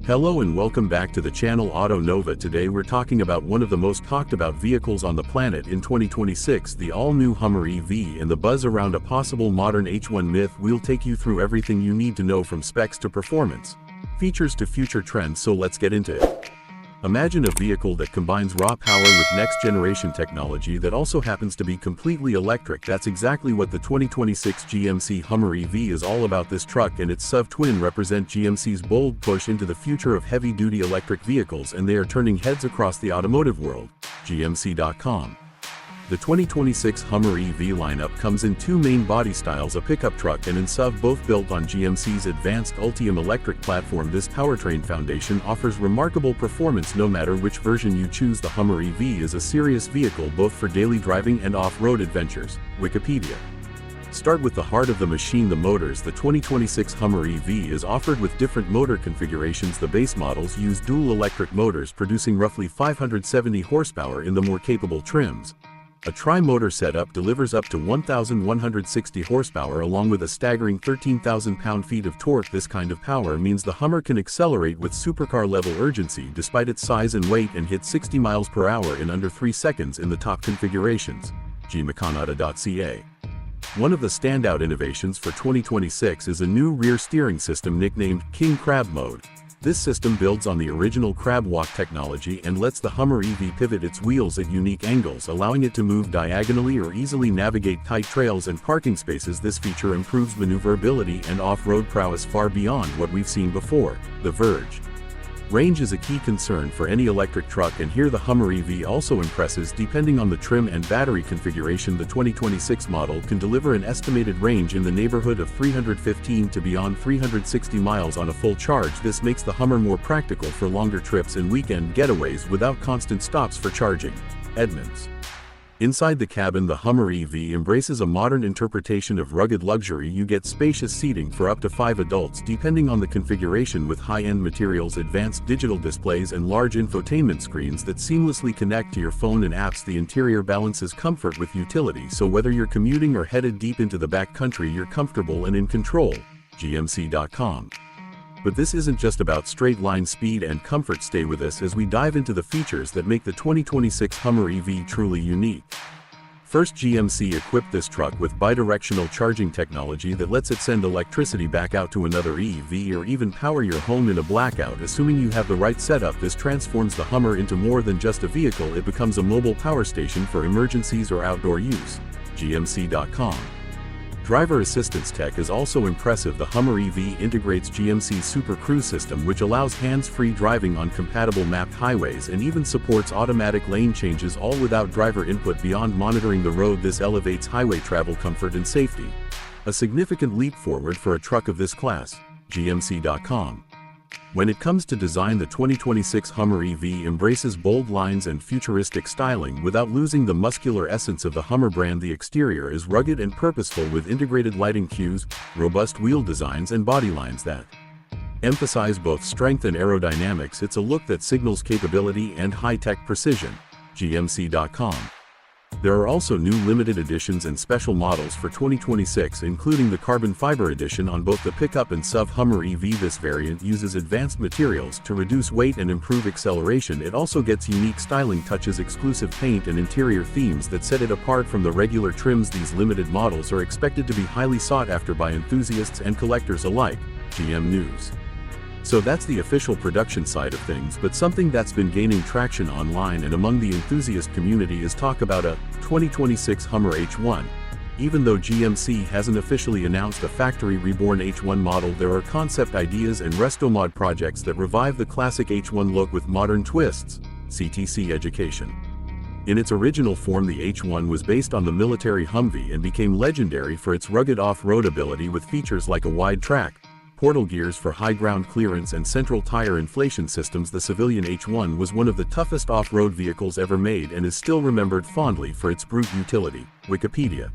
Hello and welcome back to the channel Auto Nova. Today we're talking about one of the most talked about vehicles on the planet in 2026, the all-new Hummer EV, and the buzz around a possible modern H1 myth. We'll take you through everything you need to know, from specs to performance, features to future trends, so let's get into it. Imagine a vehicle that combines raw power with next-generation technology that also happens to be completely electric. That's exactly what the 2026 GMC Hummer EV is all about. This truck and its SUV-twin represent GMC's bold push into the future of heavy-duty electric vehicles, and they are turning heads across the automotive world. GMC.com. The 2026 Hummer EV lineup comes in two main body styles, a pickup truck and an SUV, both built on GMC's advanced Ultium electric platform. This powertrain foundation offers remarkable performance no matter which version you choose. The Hummer EV is a serious vehicle both for daily driving and off-road adventures. Wikipedia. Start with the heart of the machine, the motors. The 2026 Hummer EV is offered with different motor configurations. The base models use dual electric motors, producing roughly 570 horsepower in the more capable trims. A tri-motor setup delivers up to 1,160 horsepower along with a staggering 13,000 pound-feet of torque. This kind of power means the Hummer can accelerate with supercar-level urgency despite its size and weight, and hit 60 miles per hour in under 3 seconds in the top configurations. gmecanada.ca. One of the standout innovations for 2026 is a new rear steering system nicknamed King Crab Mode. This system builds on the original crab walk technology and lets the Hummer EV pivot its wheels at unique angles, allowing it to move diagonally or easily navigate tight trails and parking spaces. This feature improves maneuverability and off-road prowess far beyond what we've seen before. The Verge. Range is a key concern for any electric truck, and here the Hummer EV also impresses. Depending on the trim and battery configuration, the 2026 model can deliver an estimated range in the neighborhood of 315 to beyond 360 miles on a full charge. This makes the Hummer more practical for longer trips and weekend getaways without constant stops for charging. Edmunds. Inside the cabin, the Hummer EV embraces a modern interpretation of rugged luxury. You get spacious seating for up to 5 adults depending on the configuration, with high-end materials, advanced digital displays, and large infotainment screens that seamlessly connect to your phone and apps. The interior balances comfort with utility, so whether you're commuting or headed deep into the backcountry, you're comfortable and in control. GMC.com. But this isn't just about straight-line speed and comfort. Stay with us as we dive into the features that make the 2026 Hummer EV truly unique. First, GMC equipped this truck with bidirectional charging technology that lets it send electricity back out to another EV or even power your home in a blackout. Assuming you have the right setup, this transforms the Hummer into more than just a vehicle. It becomes a mobile power station for emergencies or outdoor use. GMC.com. Driver assistance tech is also impressive. The Hummer EV integrates GMC's Super Cruise system, which allows hands-free driving on compatible mapped highways and even supports automatic lane changes, all without driver input. Beyond monitoring the road, this elevates highway travel comfort and safety. A significant leap forward for a truck of this class. GMC.com. When it comes to design, the 2026 Hummer EV embraces bold lines and futuristic styling without losing the muscular essence of the Hummer brand. The exterior is rugged and purposeful, with integrated lighting cues, robust wheel designs, and body lines that emphasize both strength and aerodynamics. It's a look that signals capability and high-tech precision. GMC.com. There are also new limited editions and special models for 2026, including the carbon fiber edition on both the pickup and SUV Hummer EV. This variant uses advanced materials to reduce weight and improve acceleration. It also gets unique styling touches, exclusive paint, and interior themes that set it apart from the regular trims. These limited models are expected to be highly sought after by enthusiasts and collectors alike. GM News. So that's the official production side of things, but something that's been gaining traction online and among the enthusiast community is talk about a 2026 Hummer H1. Even though GMC hasn't officially announced a factory reborn H1 model, there are concept ideas and resto-mod projects that revive the classic H1 look with modern twists. CTC Education. In its original form, the H1 was based on the military Humvee and became legendary for its rugged off-road ability, with features like a wide track, portal gears for high ground clearance, and central tire inflation systems. The civilian H1 was one of the toughest off-road vehicles ever made and is still remembered fondly for its brute utility. Wikipedia.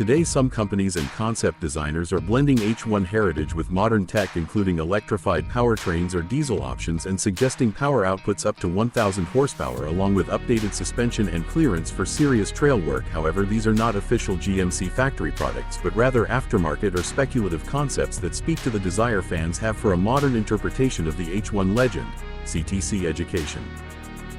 Today some companies and concept designers are blending H1 heritage with modern tech, including electrified powertrains or diesel options, and suggesting power outputs up to 1,000 horsepower along with updated suspension and clearance for serious trail work. However, these are not official GMC factory products, but rather aftermarket or speculative concepts that speak to the desire fans have for a modern interpretation of the H1 legend. CTC education.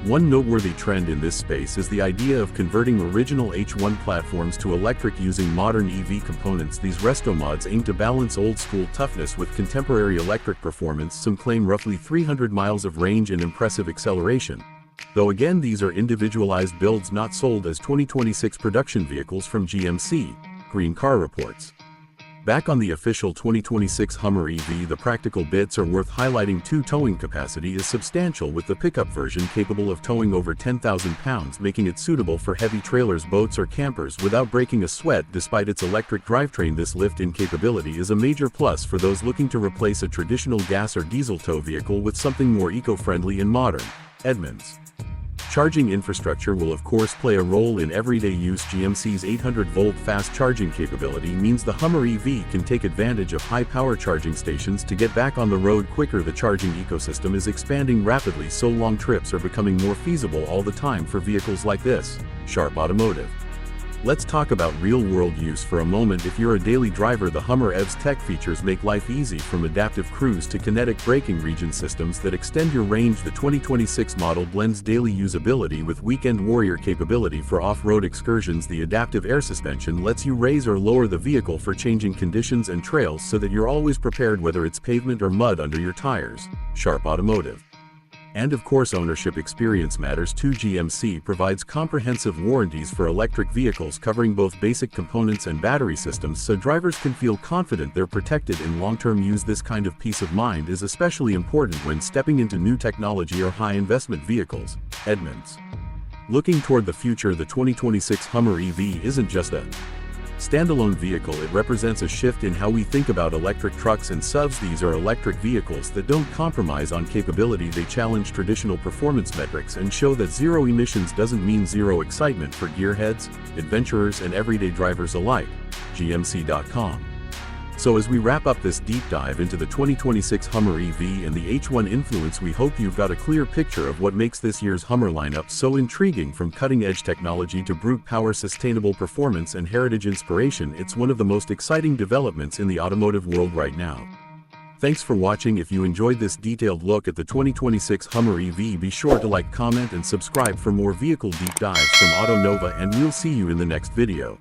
One noteworthy trend in this space is the idea of converting original H1 platforms to electric using modern EV components. These resto mods aim to balance old-school toughness with contemporary electric performance. Some claim roughly 300 miles of range and impressive acceleration. Though again, these are individualized builds not sold as 2026 production vehicles from GMC, Green Car reports. Back on the official 2026 Hummer EV, the practical bits are worth highlighting. Towing capacity is substantial, with the pickup version capable of towing over 10,000 pounds, making it suitable for heavy trailers, boats, or campers without breaking a sweat. Despite its electric drivetrain, this lift-in capability is a major plus for those looking to replace a traditional gas or diesel tow vehicle with something more eco-friendly and modern. Edmunds. Charging infrastructure will of course play a role in everyday use. GMC's 800-volt fast charging capability means the Hummer EV can take advantage of high-power charging stations to get back on the road quicker. The charging ecosystem is expanding rapidly, so long trips are becoming more feasible all the time for vehicles like this. Sharp Automotive. Let's talk about real-world use for a moment. If you're a daily driver, the Hummer EV's tech features make life easy, from adaptive cruise to kinetic braking region systems that extend your range. The 2026 model blends daily usability with weekend warrior capability for off-road excursions. The adaptive air suspension lets you raise or lower the vehicle for changing conditions and trails so that you're always prepared, whether it's pavement or mud under your tires. Sharp Automotive. And of course, ownership experience matters too. GMC provides comprehensive warranties for electric vehicles, covering both basic components and battery systems, so drivers can feel confident they're protected in long-term use. This kind of peace of mind is especially important when stepping into new technology or high-investment vehicles. Edmunds. Looking toward the future, the 2026 Hummer EV isn't just a standalone vehicle. It represents a shift in how we think about electric trucks and SUVs. These are electric vehicles that don't compromise on capability. They challenge traditional performance metrics and show that zero emissions doesn't mean zero excitement for gearheads, adventurers, and everyday drivers alike. GMC.com. So as we wrap up this deep dive into the 2026 Hummer EV and the H1 influence, we hope you've got a clear picture of what makes this year's Hummer lineup so intriguing. From cutting-edge technology to brute power, sustainable performance, and heritage inspiration, it's one of the most exciting developments in the automotive world right now. Thanks for watching. If you enjoyed this detailed look at the 2026 Hummer EV, be sure to like, comment, and subscribe for more vehicle deep dives from AutoNova, and we'll see you in the next video.